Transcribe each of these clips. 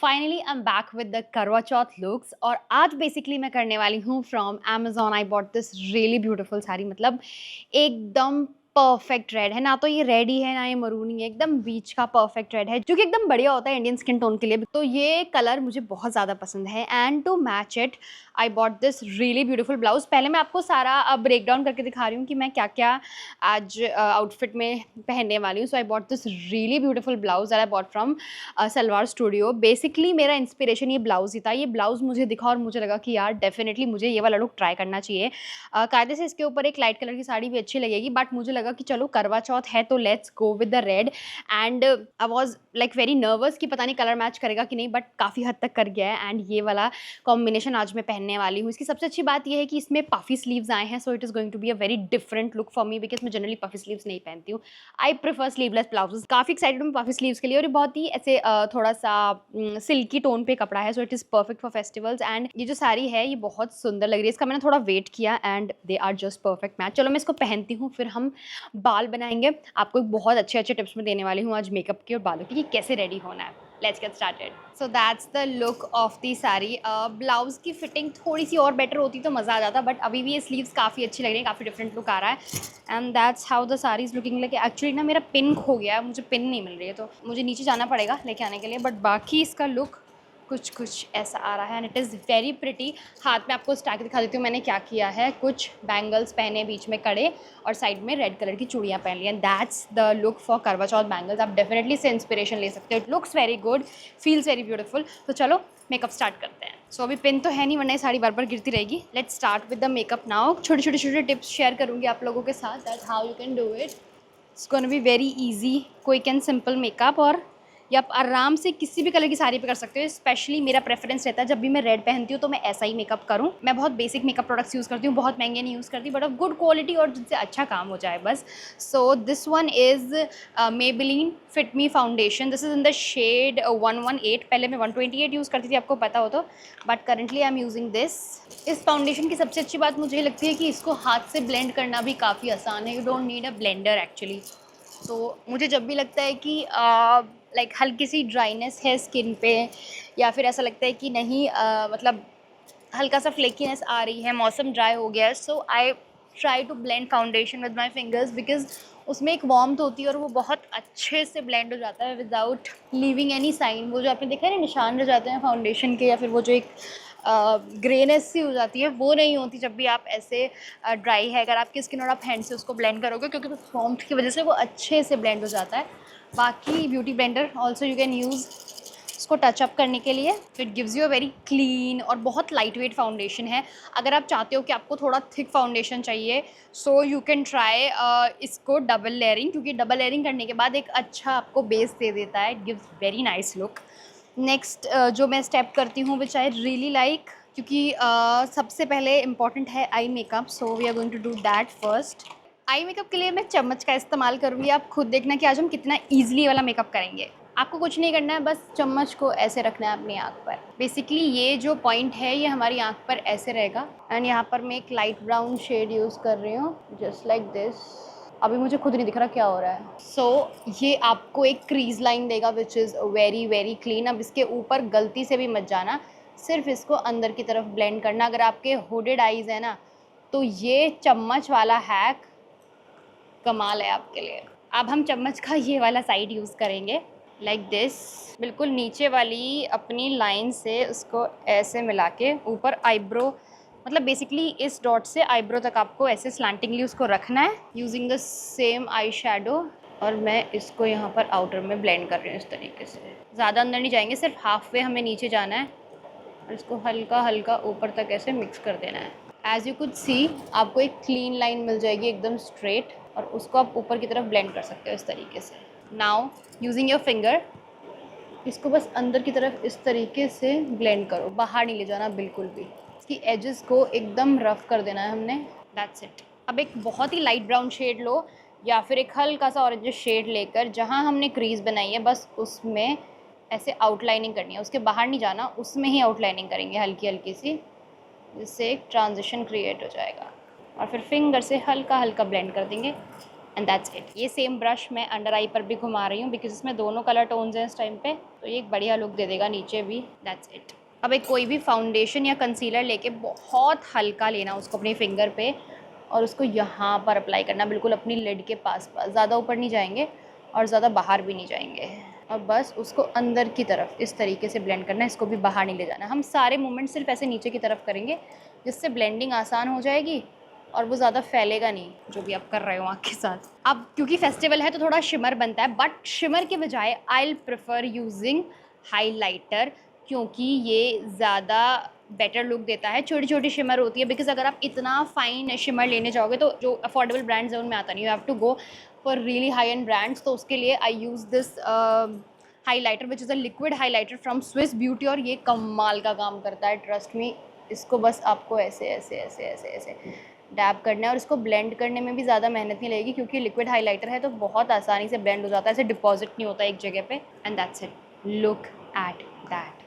Finally I am back with the करवा चौथ looks और आज बेसिकली मैं करने वाली हूँ from Amazon. I bought this really beautiful sari, मतलब एकदम परफेक्ट रेड है ना, तो ये रेड ही है ना ये मरून ही है, एकदम बीच का परफेक्ट रेड है जो कि एकदम बढ़िया होता है इंडियन स्किन टोन के लिए। तो ये कलर मुझे बहुत ज़्यादा पसंद है and to match it I bought this really beautiful blouse. पहले मैं आपको सारा ब्रेक डाउन करके दिखा रही हूँ कि मैं क्या क्या आज आउटफिट में पहनने वाली हूँ। So I bought this really beautiful blouse I bought from Salwar Studio. Basically मेरा इंस्पिरेशन ये ब्लाउज ही था। ये ब्लाउज मुझे दिखा और मुझे लगा कि यार डेफिनेटली मुझे ये वाला लुक ट्राई करना चाहिए। कायदे से इसके ऊपर एक लाइट कलर की साड़ी भी अच्छी लगेगी, बट मुझे लगा कि चलो करवा चौथ है तो let's go with the red. And I was like very nervous कि पता नहीं कलर मैच करेगा कि नहीं, बट काफ़ी हद तक कर गया है। एंड ये वाला कॉम्बिनेशन आज मैं पहनने वाली हूँ। इसकी सबसे अच्छी बात यह है कि इसमें पफी स्लीव्स आए हैं, so it is going to be a very different look for me because मैं जनरली पफी स्लीव्स नहीं पहनती हूँ। I prefer sleeveless blouses. काफ़ी एक्साइटेड हूँ पफी स्लीव्स के लिए, और ये बहुत ही ऐसे थोड़ा सा सिल्की टोन पे कपड़ा है, सो it is perfect for festivals. And ये जो साड़ी है ये बहुत सुंदर लग रही है। इसका मैंने थोड़ा वेट किया and they are just perfect match. चलो मैं इसको पहनती हूँ, फिर हम बाल बनाएंगे। आपको बहुत अच्छे अच्छे टिप्स मैं देने वाली हूँ आज मेकअप के और बालों की कि कैसे रेडी होना है। Let's get started. So that's the look of the sari. Blouse की फिटिंग थोड़ी सी और बेटर होती तो मज़ा आ जाता, बट अभी भी ये स्लीव्स काफ़ी अच्छी लग रही है, काफ़ी डिफरेंट लुक आ रहा है। And that's how the sari is looking like. Actually ना मेरा पिन खो गया है, मुझे पिन नहीं मिल रही है, तो मुझे नीचे जाना पड़ेगा लेके आने के लिए, बट बाकी इसका लुक कुछ ऐसा आ रहा है and it is very pretty. हाथ में आपको स्टार्ट दिखा देती हूँ मैंने क्या किया है। कुछ बैंगल्स पहने, बीच में कड़े, और साइड में रेड कलर की चूड़ियाँ पहन ली। And that's the look for Karva Chauth bangles. आप डेफिनेटली से इंस्पिरेशन ले सकते हो। It looks very good, feels very beautiful. तो चलो मेकअप स्टार्ट करते हैं। सो अभी पिन तो है नहीं, वरना ये साड़ी बार बार गिरती रहेगी। Let's start with the makeup now. छोटे टिप्स शेयर करूँगी आप लोगों के साथ that how you can do it. It's gonna be very easy, quick and simple makeup. और ये आप आराम से किसी भी कलर की साड़ी पे कर सकते हो। स्पेशली मेरा प्रेफरेंस रहता है जब भी मैं रेड पहनती हूँ तो मैं ऐसा ही मेकअप करूँ। मैं बहुत बेसिक मेकअप प्रोडक्ट्स यूज़ करती हूँ, बहुत महंगे नहीं यूज़ करती, बट ऑफ गुड क्वालिटी और जिनसे अच्छा काम हो जाए बस। So this one is Maybelline fit me foundation. This is in the shade 118। पहले मैं 128 यूज़ करती थी, आपको पता हो तो, but currently I am using this. इस फाउंडेशन की सबसे अच्छी बात मुझे लगती है कि इसको हाथ से ब्लेंड करना भी काफ़ी आसान है। You don't need a blender actually. तो मुझे जब भी लगता है कि लाइक हल्की सी ड्राइनेस है स्किन पे, या फिर ऐसा लगता है कि नहीं मतलब हल्का सा फ्लेकीनेस आ रही है, मौसम ड्राई हो गया है, so I try to blend foundation with my fingers because उसमें एक वार्मथ होती है और वो बहुत अच्छे से ब्लेंड हो जाता है विदाउट लीविंग एनी साइन। वो जो आपने देखा है ना निशान रह जाते हैं फाउंडेशन के, या फिर वो जो एक ग्रेनेस सी हो जाती है, वो नहीं होती जब भी आप ऐसे ड्राई है अगर आपकी स्किन और आप हैंड से उसको ब्लेंड करोगे, क्योंकि वार्मथ की वजह से वो अच्छे से ब्लेंड हो जाता है। बाकी beauty blender also you can use इसको टचअप करने के लिए। It gives you a very clean और बहुत लाइट वेट फाउंडेशन है। अगर आप चाहते हो कि आपको थोड़ा थिक फाउंडेशन चाहिए, सो यू कैन ट्राई इसको डबल लेयरिंग, क्योंकि डबल लेयरिंग करने के बाद एक अच्छा आपको बेस दे देता है। It gives very nice look. Next जो मैं स्टेप करती हूँ विच आई रियली लाइक, क्योंकि सबसे पहले इम्पॉर्टेंट है eye makeup, so we are going to do that first. Eye makeup के लिए मैं चम्मच का इस्तेमाल करूँगी। आप खुद देखना कि आज हम कितना ईजिली वाला मेकअप करेंगे। आपको कुछ नहीं करना है, बस चम्मच को ऐसे रखना है अपनी आँख पर। बेसिकली ये जो पॉइंट है ये हमारी आँख पर ऐसे रहेगा। एंड यहाँ पर मैं एक लाइट ब्राउन शेड यूज़ कर रही हूँ, जस्ट लाइक दिस। अभी मुझे खुद नहीं दिख रहा क्या हो रहा है। सो ये आपको एक क्रीज लाइन देगा which is very very clean. अब इसके ऊपर गलती से भी मत जाना, सिर्फ इसको अंदर की तरफ ब्लेंड करना। अगर आपके हुडेड आईज़ है ना, तो ये चम्मच वाला हैक कमाल है आपके लिए। अब हम चम्मच का ये वाला साइड यूज़ करेंगे लाइक दिस। बिल्कुल नीचे वाली अपनी लाइन से उसको ऐसे मिला के ऊपर आईब्रो, मतलब बेसिकली इस डॉट से आईब्रो तक आपको ऐसे स्लैंटिंगली उसको रखना है using the same eye shadow. और मैं इसको यहाँ पर आउटर में ब्लेंड कर रही हूँ इस तरीके से। ज़्यादा अंदर नहीं जाएंगे, सिर्फ हाफ वे हमें नीचे जाना है और इसको हल्का हल्का ऊपर तक ऐसे मिक्स कर देना है। एज यू कुड सी आपको एक क्लीन लाइन मिल जाएगी एकदम स्ट्रेट, और उसको आप ऊपर की तरफ ब्लेंड कर सकते हो इस तरीके से। नाउ यूजिंग योर फिंगर इसको बस अंदर की तरफ इस तरीके से ब्लेंड करो, बाहर नहीं ले जाना बिल्कुल भी। इसकी एजेस को एकदम रफ कर देना है हमने। That's it. अब एक बहुत ही लाइट ब्राउन शेड लो, या फिर एक हल्का सा ऑरेंज शेड लेकर जहाँ हमने क्रीज बनाई है बस उसमें ऐसे आउटलाइनिंग करनी है, उसके बाहर नहीं जाना, उसमें ही आउटलाइनिंग करेंगे हल्की हल्की सी, जिससे एक ट्रांजिशन क्रिएट हो जाएगा। और फिर फिंगर से हल्का हल्का ब्लेंड कर देंगे एंड दैट्स इट। ये सेम ब्रश मैं अंडर आई पर भी घुमा रही हूँ बिकॉज इसमें दोनों कलर टोन्स हैं इस टाइम पे, तो ये एक बढ़िया लुक दे देगा नीचे भी। That's it. अब एक कोई भी फाउंडेशन या कंसीलर लेके बहुत हल्का लेना उसको अपनी फिंगर पे और उसको यहाँ पर अप्लाई करना, बिल्कुल अपनी लिड के पास पास, ज़्यादा ऊपर नहीं जाएंगे और ज़्यादा बाहर भी नहीं जाएंगे। और बस उसको अंदर की तरफ इस तरीके से ब्लेंड करना है, इसको भी बाहर नहीं ले जाना। हम सारे मूवमेंट सिर्फ ऐसे नीचे की तरफ करेंगे जिससे ब्लेंडिंग आसान हो जाएगी और वो ज़्यादा फैलेगा नहीं जो भी आप कर रहे हो आँख के साथ। अब क्योंकि फेस्टिवल है तो थोड़ा शिमर बनता है, बट शिमर के बजाय I will prefer using highlighter क्योंकि ये ज़्यादा बेटर लुक देता है। छोटी छोटी शिमर होती है बिकॉज अगर आप इतना फाइन शिमर लेने जाओगे तो जो अफोर्डेबल ब्रांड्स है उनमें आता नहीं, you have to go for really high end brands. तो उसके लिए I use this highlighter which is a liquid highlighter from Swiss beauty और ये कमाल का काम करता है, ट्रस्ट मी। इसको बस आपको ऐसे ऐसे ऐसे ऐसे ऐसे डैब करना है और इसको ब्लेंड करने में भी ज़्यादा मेहनत नहीं लगेगी क्योंकि लिक्विड हाइलाइटर है तो बहुत आसानी से ब्लेंड हो जाता है, ऐसे डिपॉजिट नहीं होता एक जगह पे। And that's it, look at that.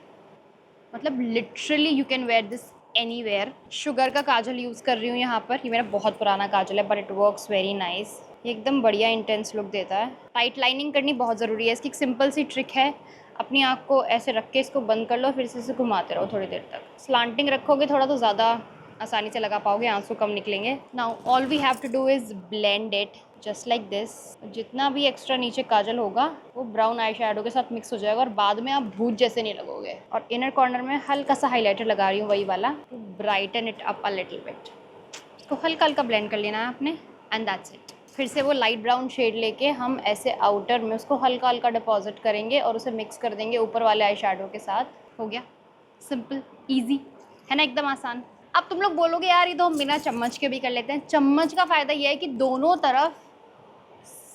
मतलब literally you can wear this anywhere. Sugar का काजल यूज़ कर रही हूँ यहाँ पर, ये मेरा बहुत पुराना काजल है but it works very nice. ये एकदम बढ़िया इंटेंस लुक देता है। टाइट लाइनिंग करनी बहुत ज़रूरी है, इसकी एक सिंपल सी ट्रिक है, अपनी आँख को ऐसे रख के इसको बंद कर लो, फिर से इसे घुमाते रहो थोड़ी देर तक। स्लांटिंग रखोगे थोड़ा तो ज़्यादा आसानी से लगा पाओगे, आंसू कम निकलेंगे। Now all we have to do is blend it just like this. जितना भी एक्स्ट्रा नीचे काजल होगा वो ब्राउन आई शेडो के साथ मिक्स हो जाएगा और बाद में आप भूत जैसे नहीं लगोगे। और इनर कॉर्नर में हल्का सा हाइलाइटर लगा रही हूँ, वही वाला, to brighten it up a little bit. इसको हल्का हल्का ब्लेंड कर लेना है आपने एंड दैट्स इट। फिर से वो लाइट ब्राउन शेड लेके हम ऐसे आउटर में उसको हल्का हल्का डिपॉजिट करेंगे और उसे मिक्स कर देंगे ऊपर वाले आई शेडो के साथ। हो गया, सिंपल ईजी है ना, एकदम आसान। अब तुम लोग बोलोगे यार ये तो हम बिना चम्मच के भी कर लेते हैं। चम्मच का फ़ायदा ये है कि दोनों तरफ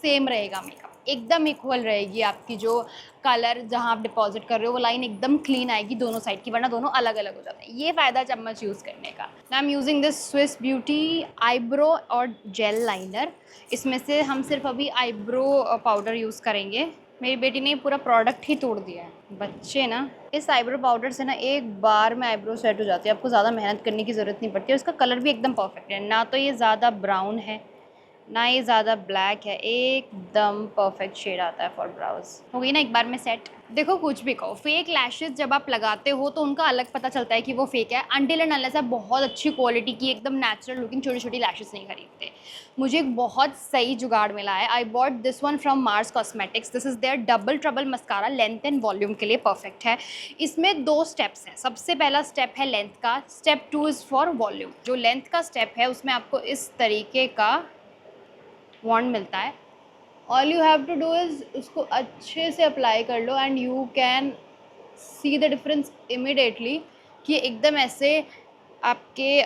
सेम रहेगा, मेकअप एकदम इक्वल रहेगी। आपकी जो कलर जहाँ आप डिपॉजिट कर रहे हो वो लाइन एकदम क्लीन आएगी दोनों साइड की, वरना दोनों अलग अलग हो जाते हैं। ये फ़ायदा चम्मच यूज़ करने का। I am using this Swiss beauty eyebrow और जेल लाइनर। इसमें से हम सिर्फ अभी आईब्रो पाउडर यूज़ करेंगे। मेरी बेटी ने पूरा प्रोडक्ट ही तोड़ दिया है। बच्चे ना, इस आईब्रो पाउडर से ना एक बार में आईब्रो सेट हो जाती है, आपको ज़्यादा मेहनत करने की ज़रूरत नहीं पड़ती और इसका कलर भी एकदम परफेक्ट है। ना तो ये ज़्यादा ब्राउन है ना ये ज़्यादा ब्लैक है, एकदम परफेक्ट शेड आता है फॉर ब्राउज। हो गई ना एक बार में सेट। देखो कुछ भी कहो, फेक लैशेज जब आप लगाते हो तो उनका अलग पता चलता है कि वो फेक है, अनटिल एंड अनलेस आप बहुत अच्छी क्वालिटी की एकदम नेचुरल लुकिंग छोटी छोटी लैशेज नहीं खरीदते। मुझे एक बहुत सही जुगाड़ मिला है। I bought this one from Mars cosmetics. This is their double trouble mascara, length and volume के लिए परफेक्ट है। इसमें 2 स्टेप्स हैं। सबसे पहला स्टेप है लेंथ का, स्टेप 2 इज़ फॉर वॉल्यूम। जो लेंथ का स्टेप है उसमें आपको इस तरीके का वॉन्ड मिलता है। All you have to do is उसको अच्छे से अप्लाई कर लो and you can see the difference immediately कि एकदम ऐसे आपके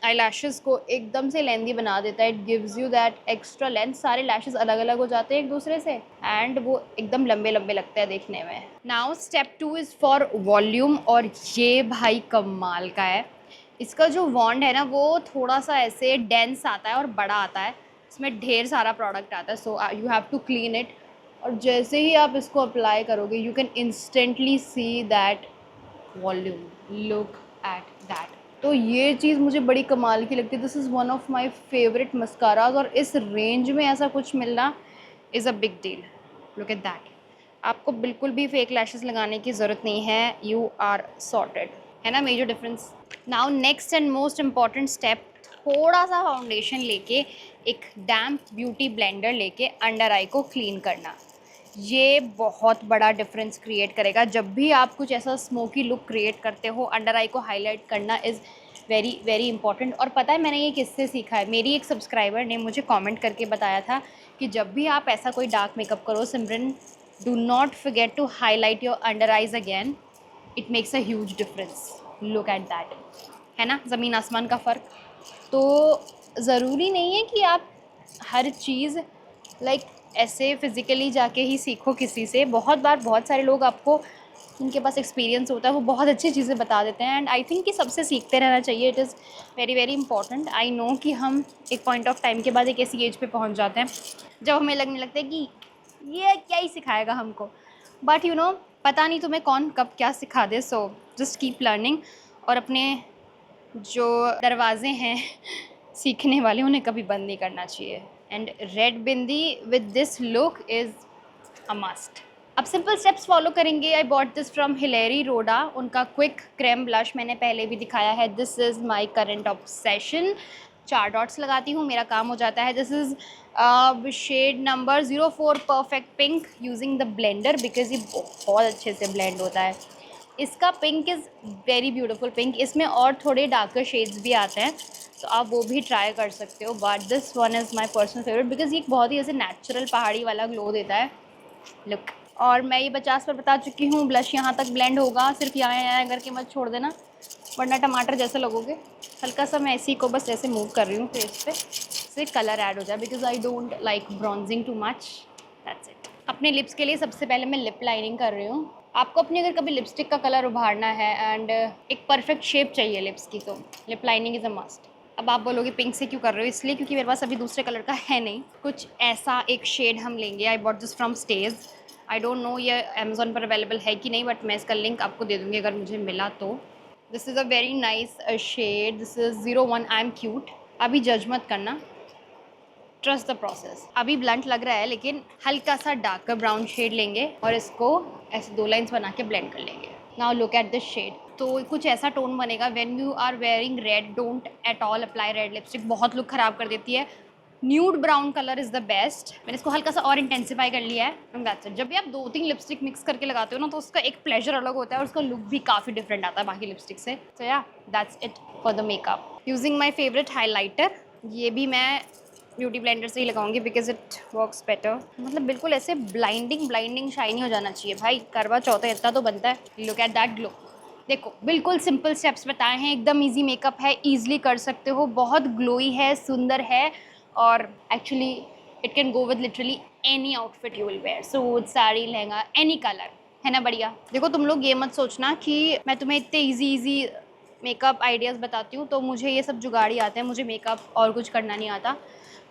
आई लैशेज़ को एकदम से लेंदी बना देता है। It gives you that extra length, सारे लैशेज़ अलग अलग हो जाते हैं एक दूसरे से एंड वो एकदम लंबे लंबे लगते हैं देखने में। Now step 2 is for volume और ये भाई कमाल का है। इसका जो वॉन्ड है ना वो थोड़ा सा ऐसे डेंस आता है और बड़ा आता है, इसमें ढेर सारा प्रोडक्ट आता है, so you have to clean it. और जैसे ही आप इसको अप्लाई करोगे you can instantly see that volume, look at that. तो ये चीज़ मुझे बड़ी कमाल की लगती है। This is one of my favourite mascaras और इस रेंज में ऐसा कुछ मिलना is a big deal. Look at that. आपको बिल्कुल भी फेक लैशेस लगाने की ज़रूरत नहीं है, यू आर सॉर्टेड, है ना major difference. Now next and most important step, थोड़ा सा फाउंडेशन लेके एक डैम्प ब्यूटी ब्लेंडर लेके अंडर आई को क्लीन करना। ये बहुत बड़ा डिफरेंस क्रिएट करेगा। जब भी आप कुछ ऐसा स्मोकी लुक क्रिएट करते हो, अंडर आई को हाईलाइट करना इज़ वेरी वेरी इंपॉर्टेंट। और पता है मैंने ये किससे सीखा है? मेरी एक सब्सक्राइबर ने मुझे कमेंट करके बताया था कि जब भी आप ऐसा कोई डार्क मेकअप करो Simran, do not forget to highlight your under eyes again, it makes a huge difference. Look at that, है ना ज़मीन आसमान का फ़र्क। तो ज़रूरी नहीं है कि आप हर चीज़ लाइक ऐसे फ़िज़िकली जाके ही सीखो किसी से। बहुत बार बहुत सारे लोग आपको, उनके पास एक्सपीरियंस होता है, वो बहुत अच्छी चीज़ें बता देते हैं एंड आई थिंक कि सबसे सीखते रहना चाहिए। It is very very important. I know कि हम एक पॉइंट ऑफ टाइम के बाद एक ऐसी एज पे पहुंच जाते हैं जब हमें लगने लगता है कि ये क्या ही सिखाएगा हमको, बट यू नो पता नहीं तुम्हें कौन कब क्या सिखा दे। सो जस्ट कीप लर्निंग और अपने जो दरवाजे हैं सीखने वाले उन्हें कभी बंद नहीं करना चाहिए। And red bindi with this look is a must. अब सिंपल स्टेप्स फॉलो करेंगे। I bought this from Hilary Rhoda, उनका क्विक क्रेम ब्लश मैंने पहले भी दिखाया है। This is my current obsession. 4 dots लगाती हूँ, मेरा काम हो जाता है। This is shade number 04 perfect pink using the blender because ये बहुत अच्छे से ब्लेंड होता है। इसका pink is very beautiful pink. इसमें और थोड़े डार्कर शेड्स भी आते हैं, तो आप वो भी ट्राई कर सकते हो, but this one is my personal favourite because ये एक बहुत ही ऐसे नेचुरल पहाड़ी वाला ग्लो देता है। लुक, और मैं ये 50 पर बता चुकी हूँ, ब्लश यहाँ तक ब्लेंड होगा, सिर्फ यहाँ करके मत छोड़ देना वरना टमाटर जैसे लगोगे। हल्का सा मैं इसी को बस ऐसे मूव कर रही हूँ फेस पे, इससे कलर ऐड हो जाए because I don't like bronzing too much. That's it. अपने लिप्स के लिए सबसे पहले मैं लिप लाइनिंग कर रही हूँ। आपको अपनी अगर कभी लिपस्टिक का कलर उभारना है एंड एक परफेक्ट शेप चाहिए लिप्स की, तो lip lining is a must. अब आप बोलोगे पिंक से क्यों कर रहे हो, इसलिए क्योंकि मेरे पास अभी दूसरे कलर का है नहीं। कुछ ऐसा एक शेड हम लेंगे। आई bought this from stage. I don't know ये अमेज़ोन पर अवेलेबल है कि नहीं, बट मैं इसका लिंक आपको दे दूँगी अगर मुझे मिला तो। This is a very nice shade. This is 01 I am cute. अभी जज मत करना, ट्रस्ट द प्रोसेस। अभी ब्लंट लग रहा है लेकिन हल्का सा डार्कर ब्राउन शेड लेंगे और इसको ऐसे 2 लाइन्स बना के ब्लेंड कर लेंगे। Now look at this shade. तो कुछ ऐसा टोन बनेगा। When you are wearing red, don't at all apply red lipstick, बहुत लुक ख़राब कर देती है। Nude brown colour is the best. मैंने इसको हल्का सा और इंटेंसिफाई कर लिया है एंड दैट्स इट। जब भी आप 2-3 लिपस्टिक मिक्स करके लगाते हो ना, तो उसका एक प्लेजर अलग होता है और उसका लुक भी काफ़ी डिफरेंट आता है बाकी लिपस्टिक से। सो या, that's it for the makeup. Using my favourite highlighter, ये भी मैं ब्यूटी ब्लेंडर से ही लगाऊंगी बिकॉज इट वर्क्स बेटर। मतलब बिल्कुल ऐसे ब्लाइंडिंग शाइनी हो जाना चाहिए भाई। करवा चौथ है, इतना तो बनता है। Look at that glow. देखो, बिल्कुल सिंपल स्टेप्स बताए हैं, एकदम इजी मेकअप है, ईजिली कर सकते हो, बहुत ग्लोई है, सुंदर है और actually it can go with literally any outfit you will where. Suit, sari, lehenga, any colour, है ना बढ़िया। देखो, तुम लोग ये मत सोचना कि मैं तुम्हें इतने ईजी मेकअप आइडियाज़ बताती हूँ तो मुझे ये सब जुगाड़ी आते हैं, मुझे मेकअप और कुछ करना नहीं आता,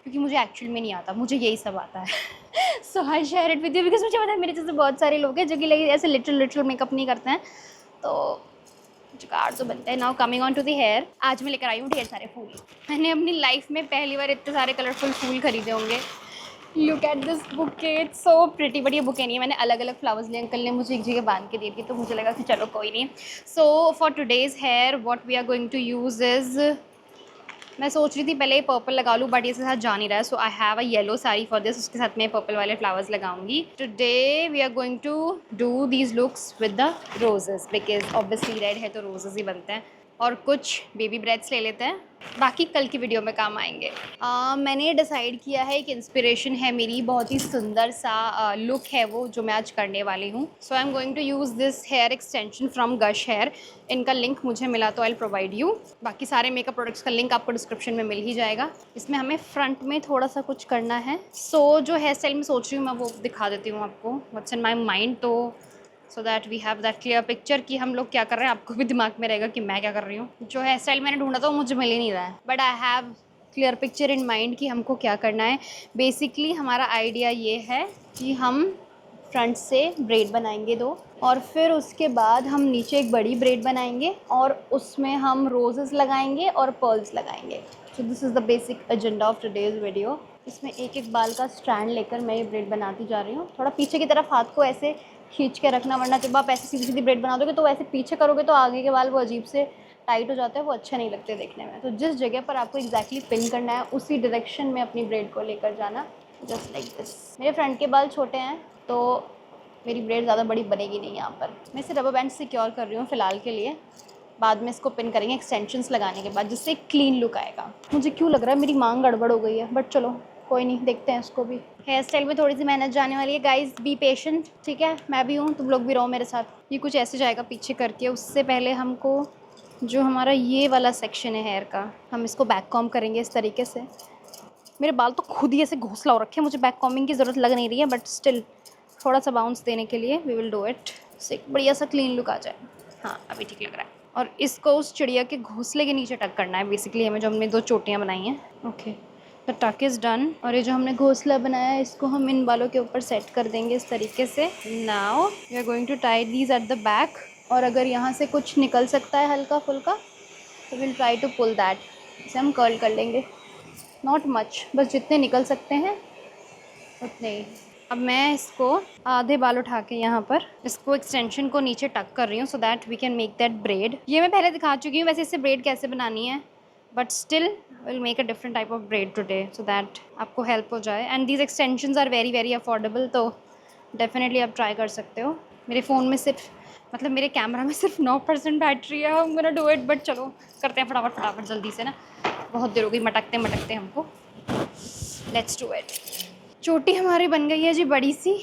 क्योंकि मुझे एक्चुअल में नहीं आता, मुझे यही सब आता है। So I share it with you because मुझे पता है मेरे जैसे बहुत सारे लोग हैं जो कि ऐसे लिटरल मेकअप नहीं करते हैं, तो जुगाड़ तो बनता है। Now coming on to the hair, आज मैं लेकर आई हूँ ढेर सारे फूल। मैंने अपनी लाइफ में पहली बार इतने सारे कलरफुल फूल खरीदे होंगे। Look at this bouquet, it's so pretty. But ये बुके नहीं है, मैंने अलग अलग फ्लावर्स लिए। अंकल ने मुझे एक जगह बांध के दी थी, तो मुझे लगा कि चलो कोई नहीं। So for today's hair what we are going to use is, मैं सोच रही थी पहले ये पर्पल लगा लूँ बट इसके साथ जा नहीं रहा है, so I have a yellow sari for this, उसके साथ मैं पर्पल वाले फ्लावर्स लगाऊंगी। Today we are going to do these looks with the roses because obviously red है तो रोजेस ही बनते हैं। और कुछ बेबी ब्रेथ्स ले लेते हैं, बाकी कल की वीडियो में काम आएंगे। मैंने डिसाइड किया है कि इंस्पिरेशन है मेरी, बहुत ही सुंदर सा लुक है वो जो मैं आज करने वाली हूँ। So I am going to use this hair extension from Gush Hair. इनका लिंक मुझे मिला तो आई विल प्रोवाइड यू। बाकी सारे मेकअप प्रोडक्ट्स का लिंक आपको डिस्क्रिप्शन में मिल ही जाएगा। इसमें हमें फ्रंट में थोड़ा सा कुछ करना है। सो जो हेयर स्टाइल में सोच रही हूँ मैं वो दिखा देती हूँ आपको, व्हाट्स इन माई माइंड, तो so that we have that clear picture कि हम लोग क्या कर रहे हैं, आपको भी दिमाग में रहेगा कि मैं क्या कर रही हूँ। जो हेयर स्टाइल मैंने ढूंढा था वो मुझे मिल ही नहीं रहा है, but I have clear picture in mind कि हमको क्या करना है। बेसिकली हमारा आइडिया ये है कि हम फ्रंट से ब्रेड बनाएंगे 2, और फिर उसके बाद हम नीचे एक बड़ी ब्रेड बनाएंगे और उसमें हम रोजेस लगाएंगे और पर्ल्स लगाएंगे। So this is the basic agenda of today's video. इसमें एक एक बाल का स्ट्रैंड लेकर मैं ये ब्रेड बनाती जा रही हूँ। थोड़ा पीछे की तरफ हाथ को ऐसे खींच के रखना, वरना जब आप ऐसे सीधी सीधी ब्रेड बना दोगे तो ऐसे पीछे करोगे तो आगे के बाल वो अजीब से टाइट हो जाते हैं, वो अच्छे नहीं लगते देखने में। तो जिस जगह पर आपको एग्जैक्टली पिन करना है उसी डायरेक्शन में अपनी ब्रेड को लेकर जाना, जस्ट लाइक दिस। मेरे फ्रंट के बाल छोटे हैं तो मेरी ब्रेड ज़्यादा बड़ी बनेगी नहीं यहाँ पर। मैं इसे रबर बैंड सिक्योर कर रही हूँ फ़िलहाल के लिए, बाद में इसको पिन करेंगे एक्सटेंशंस लगाने के बाद, जिससे क्लीन लुक आएगा। मुझे क्यों लग रहा है मेरी मांग गड़बड़ हो गई है, बट चलो कोई नहीं, देखते हैं इसको भी। हेयर स्टाइल में थोड़ी सी मेहनत जाने वाली है गाइज, बी पेशेंट, ठीक है। मैं भी हूँ, तुम लोग भी रहो मेरे साथ। ये कुछ ऐसे जाएगा पीछे करके। उससे पहले हमको जो हमारा ये वाला सेक्शन है हेयर का, हम इसको बैक कॉम करेंगे इस तरीके से। मेरे बाल तो खुद ही ऐसे घोंसला हो रखे हैं, मुझे बैक कॉमिंग की ज़रूरत लग नहीं रही है, बट स्टिल थोड़ा सा बाउंस देने के लिए वी विल डू इट, से एक बढ़िया सा क्लीन लुक आ जाए। हाँ, अभी ठीक लग रहा है। और इसको उस चिड़िया के घोंसले के नीचे टक करना है बेसिकली हमें, जो हमने 2 चोटियाँ बनाई हैं। ओके, द टक इज़ डन। और ये जो हमने घोंसला बनाया है इसको हम इन बालों के ऊपर सेट कर देंगे इस तरीके से। Now we are going to tie these at the back, और अगर यहाँ से कुछ निकल सकता है हल्का फुल्का तो will try to pull that. इसे हम कर्ल कर लेंगे। नॉट मच, बस जितने निकल सकते हैं उतने ही। अब मैं इसको आधे बाल उठा के यहाँ पर इसको एक्सटेंशन को नीचे टक कर रही हूँ so that we can make that braid. ये मैं पहले दिखा चुकी हूँ वैसे इससे ब्रेड कैसे बनानी है, but still will make a different type of braid today so that आपको हेल्प हो जाए। And these extensions are very very affordable, तो डेफिनेटली आप ट्राई कर सकते हो। मेरे फ़ोन में सिर्फ मतलब मेरे कैमरा में सिर्फ 9% बैटरी है, I'm gonna do it, but चलो करते हैं फटाफट फटाफट जल्दी से ना, बहुत देर हो गई मटकते मटकते हमको। Let's do it. चोटी हमारी बन गई है जी बड़ी सी,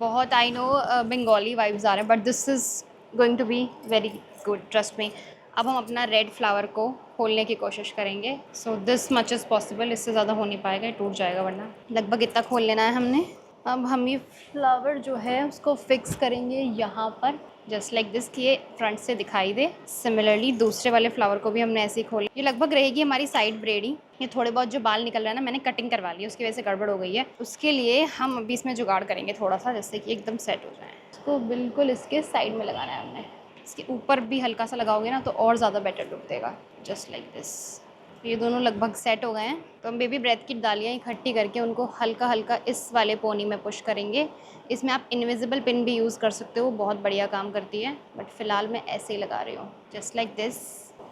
बहुत आई नो बंगाली वाइब्स आ रहे हैं, but this is going to be very good, trust me. अब हम अपना रेड फ्लावर को खोलने की कोशिश करेंगे। So this much is possible, इससे ज़्यादा हो नहीं पाएगा, टूट जाएगा वरना। लगभग इतना खोल लेना है हमने। अब हम ये फ्लावर जो है उसको फिक्स करेंगे यहाँ पर, जस्ट लाइक दिस, कि ये फ्रंट से दिखाई दे। सिमिलरली दूसरे वाले फ्लावर को भी हमने ऐसे ही खोला। ये लगभग रहेगी हमारी साइड ब्रेड ही। ये थोड़े बहुत जो बाल निकल रहा है ना, मैंने कटिंग करवा ली है, उसकी वजह से गड़बड़ हो गई है। उसके लिए हम अभी इसमें जुगाड़ करेंगे थोड़ा सा, जिससे कि एकदम सेट हो जाए। इसको बिल्कुल इसके साइड में लगाना है हमने। इसके ऊपर भी हल्का सा लगाओगे ना तो और ज़्यादा बेटर लुक देगा, जस्ट लाइक दिस। ये दोनों लगभग सेट हो गए हैं, तो हम बेबी ब्रेथ की डालियाँ इकट्ठी करके उनको हल्का हल्का इस वाले पोनी में पुश करेंगे। इसमें आप इनविजिबल पिन भी यूज़ कर सकते हो, बहुत बढ़िया काम करती है, बट फ़िलहाल मैं ऐसे ही लगा रही हूँ, जस्ट लाइक दिस।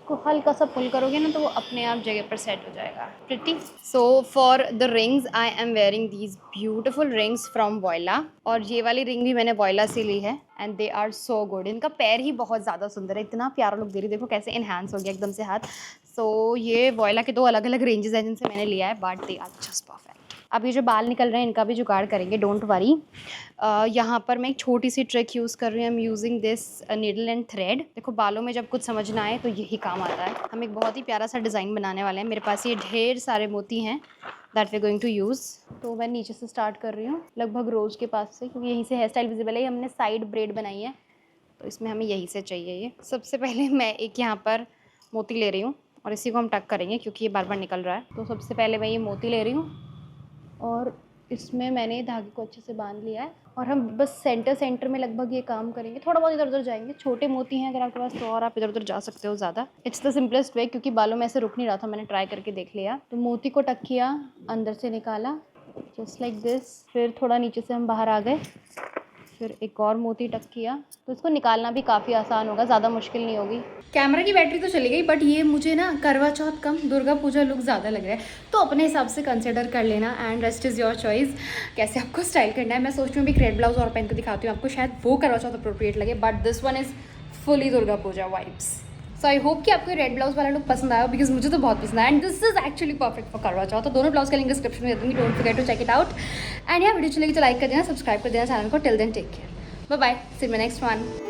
को हल्का सा पुल करोगे ना तो वो अपने आप जगह पर सेट हो जाएगा। Pretty. So for the rings I am wearing these beautiful rings from voila, और ये वाली रिंग भी मैंने वॉयला से ली है and they are so good. इनका पैर ही बहुत ज़्यादा सुंदर है, इतना प्यारा लुक दे रही है, देखो कैसे इन्हांस हो गया एकदम से हाथ। सो ये वॉयला के दो अलग अलग रेंजेस हैं जिनसे मैंने लिया है, but they are just perfect. अब ये जो बाल निकल रहे हैं इनका भी जुगाड़ करेंगे, डोंट वरी। यहाँ पर मैं एक छोटी सी ट्रिक यूज़ कर रही हूँ, I am using this needle and thread. देखो बालों में जब कुछ समझ ना आए तो यही काम आता है। हम एक बहुत ही प्यारा सा डिज़ाइन बनाने वाले हैं। मेरे पास ये ढेर सारे मोती हैं that we going to use. तो मैं नीचे से स्टार्ट कर रही हूँ, लगभग रोज़ के पास से, क्योंकि यहीं से हेयर स्टाइल विजिबल है। हमने साइड ब्रेड बनाई है तो इसमें हमें यहीं से चाहिए ये। सबसे पहले मैं एक यहाँ पर मोती ले रही हूँ और इसी को हम टक करेंगे क्योंकि ये बार बार निकल रहा है। तो सबसे पहले मैं ये मोती ले रही हूँ और इसमें मैंने धागे को अच्छे से बांध लिया है, और हम बस सेंटर में लगभग ये काम करेंगे। थोड़ा बहुत इधर उधर जाएंगे, छोटे मोती हैं अगर आपके पास तो और आप इधर उधर जा सकते हो ज़्यादा। इट्स द सिंपलेस्ट वे, क्योंकि बालों में ऐसे रुक नहीं रहा था, मैंने ट्राई करके देख लिया। तो मोती को टक किया, अंदर से निकाला जस्ट लाइक दिस, फिर थोड़ा नीचे से हम बाहर आ गए, फिर एक और मोती टक किया। तो इसको निकालना भी काफ़ी आसान होगा, ज़्यादा मुश्किल नहीं होगी। कैमरा की बैटरी तो चली गई, बट ये मुझे ना करवा चौथ कम दुर्गा पूजा लुक ज़्यादा लग रहा है, तो अपने हिसाब से कंसिडर कर लेना and rest is your choice कैसे आपको स्टाइल करना है। मैं सोच रही हूँ एक रेड ब्लाउज और पहन के दिखाती हूँ आपको, शायद वो करवा चौथ अप्रोप्रिएट लगे, but this one is fully Durga Puja vibes. So I hope कि आपको रेड ब्लाउज वाला लुक पसंद आया, बिकॉज मुझे तो बहुत पसंद आया and this is actually perfect for Karva चौथ। तो दोनों ब्लाउज का लिंक डिस्क्रिप्शन में दे दूँगी, don't forget to check it out. And यार वीडियो चलेगी तो लाइक कर देना, सब्सक्राइब कर देना चैनल को। Till then take care, bye bye, see you next one.